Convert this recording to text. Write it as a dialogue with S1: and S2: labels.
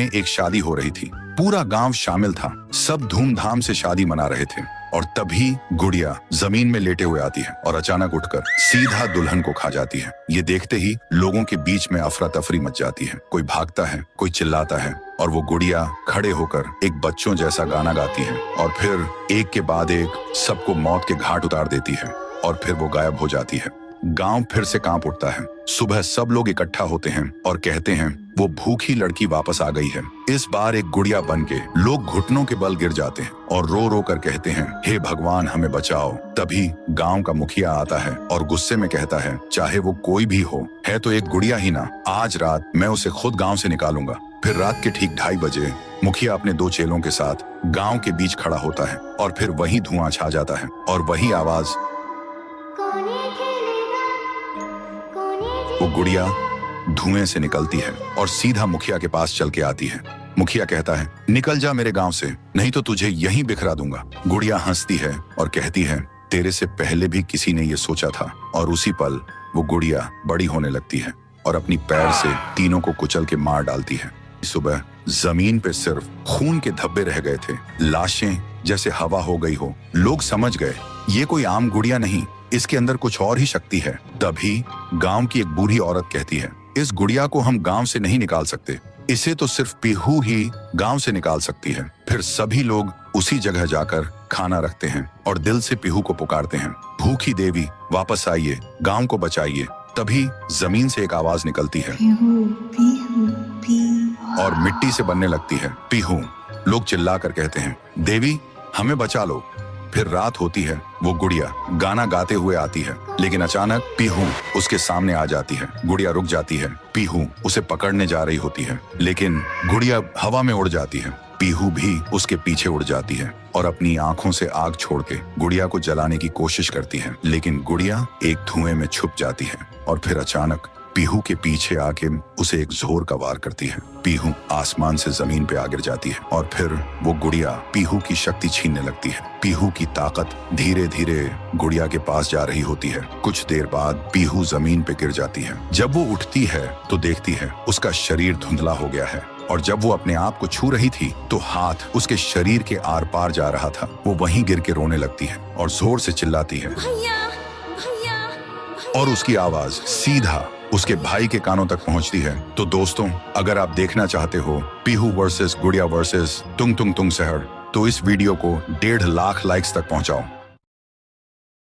S1: में एक शादी हो रही थी। पूरा गांव शामिल था। सब धूमधाम से शादी मना रहे थे और तभी गुड़िया जमीन में लेटे हुए आती है और अचानक उठकर सीधा दुल्हन को खा जाती है। ये देखते ही लोगों के बीच में अफरा तफरी मच जाती है। कोई भागता है, कोई चिल्लाता है और वो गुड़िया खड़े होकर एक बच्चों जैसा गाना गाती है और फिर एक के बाद एक सबको मौत के घाट उतार देती है और फिर वो गायब हो जाती है। गांव फिर से कांप उठता है। सुबह सब लोग इकट्ठा होते हैं और कहते हैं वो भूखी लड़की वापस आ गई है। इस बार एक गुड़िया बन के लोग घुटनों के बल गिर जाते हैं और रो रो कर कहते हैं, हे भगवान हमें बचाओ। तभी गांव का मुखिया आता है और गुस्से में कहता है, चाहे वो कोई भी हो, है तो एक गुड़िया ही ना, आज रात मैं उसे खुद गाँव से निकालूंगा। फिर रात के ठीक 2:30 बजे मुखिया अपने 2 चेलों के साथ गाँव के बीच खड़ा होता है और फिर वही धुआं छा जाता है और वही आवाज, वो गुड़िया धुएं से निकलती है और सीधा मुखिया के पास चल के आती है। मुखिया कहता है, निकल जा मेरे गांव से, नहीं तो तुझे यहीं बिखरा दूंगा। गुड़िया हंसती है और कहती है, तेरे से पहले भी किसी ने ये सोचा था। और उसी पल वो गुड़िया बड़ी होने लगती है और अपनी पैर से तीनों को कुचल के मार डालती है। सुबह जमीन पे सिर्फ खून के धब्बे रह गए थे, लाशें जैसे हवा हो गई हो। लोग समझ गए ये कोई आम गुड़िया नहीं, इसके अंदर कुछ और ही शक्ति है। तभी गांव की एक बूढ़ी औरत कहती है, इस गुड़िया को हम गांव से नहीं निकाल सकते, इसे तो सिर्फ पीहू ही गांव से निकाल सकती है। फिर सभी लोग उसी जगह जाकर खाना रखते हैं और दिल से पीहू को पुकारते हैं, भूखी देवी वापस आइए, गांव को बचाइए। तभी जमीन से एक आवाज निकलती है,
S2: पीहू, पीहू, पीहू।
S1: और मिट्टी से बनने लगती है, पीहू। लोग चिल्लाकर कहते हैं, देवी हमें बचा लो। फिर रात होती है। वो गुड़िया गाना गाते हुए आती है, लेकिन अचानक पीहू उसके सामने आ जाती है। गुड़िया रुक जाती है। पीहू उसे पकड़ने जा रही होती है, लेकिन गुड़िया हवा में उड़ जाती है। पीहू भी उसके पीछे उड़ जाती है और अपनी आंखों से आग छोड़ के गुड़िया को जलाने की कोशिश करती है, लेकिन गुड़िया एक धुएं में छुप जाती है और फिर अचानक पीहू के पीछे आके उसे एक जोर का वार करती है। पीहू आसमान से जमीन पे आ गिर जाती है और फिर वो गुड़िया पीहू की शक्ति छीनने लगती है। पीहू की ताकत धीरे धीरे गुड़िया के पास जा रही होती है। कुछ देर बाद पीहू जमीन पे गिर जाती है। जब वो उठती है तो देखती है उसका शरीर धुंधला हो गया है और जब वो अपने आप को छू रही थी तो हाथ उसके शरीर के आर पार जा रहा था। वो वहीं गिर के रोने लगती है और जोर से चिल्लाती है,
S2: भैया, भैया, भैया।
S1: और उसकी आवाज सीधा उसके भाई के कानों तक पहुंचती है। तो दोस्तों, अगर आप देखना चाहते हो पीहू वर्सेस गुड़िया वर्सेस तुंग तुंग तुंग सहर, तो इस वीडियो को 1.5 लाख लाइक्स तक पहुंचाओ।